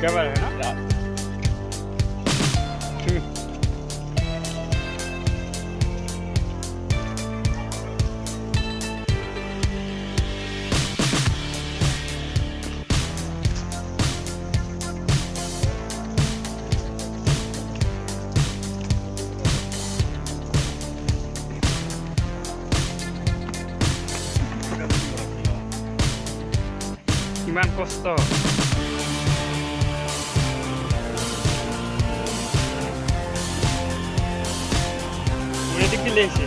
क्या बात है ना কিমান কষ্ট মুড়ে দিকে লেগেছে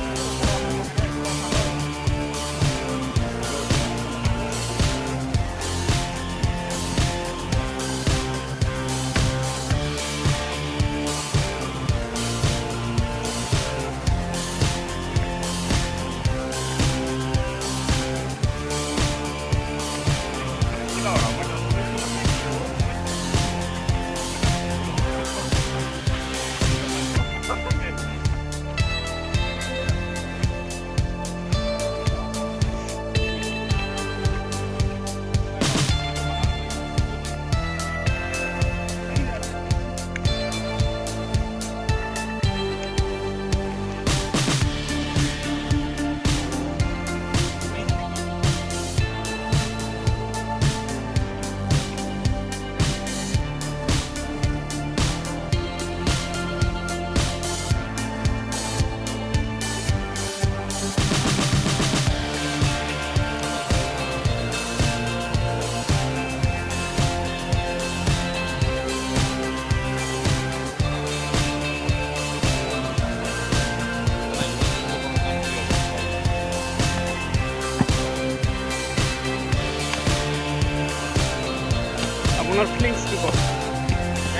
আপনার ফিলিংস কি কর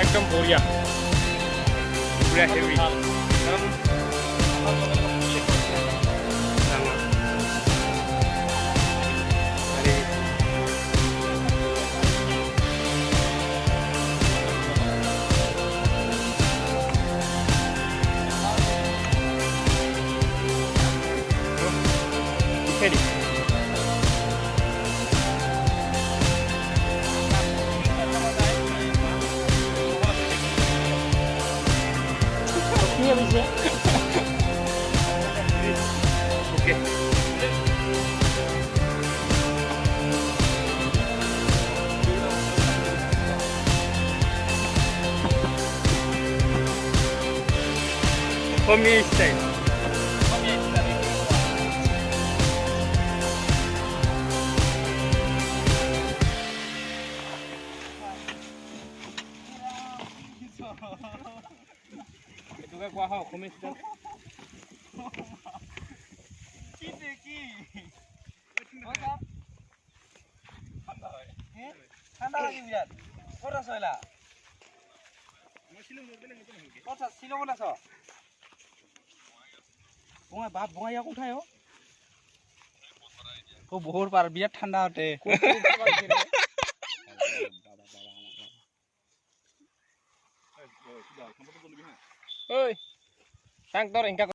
একদম বঢ়িয়া পুরা heavy Iya bisa. Oke. Homie style. Juga kuah hau kumis dan kita ki apa ঠান্ডা লাগি বিরাট কোথা সইলা মই শিলং গলে নতুন হলকে কোথা শিলং আছ বঙাই বাপ বঙাই ইয়াক উঠাই ও বহুত পার বিরাট ঠান্ডা হতে ওই টাং তোর ইনকা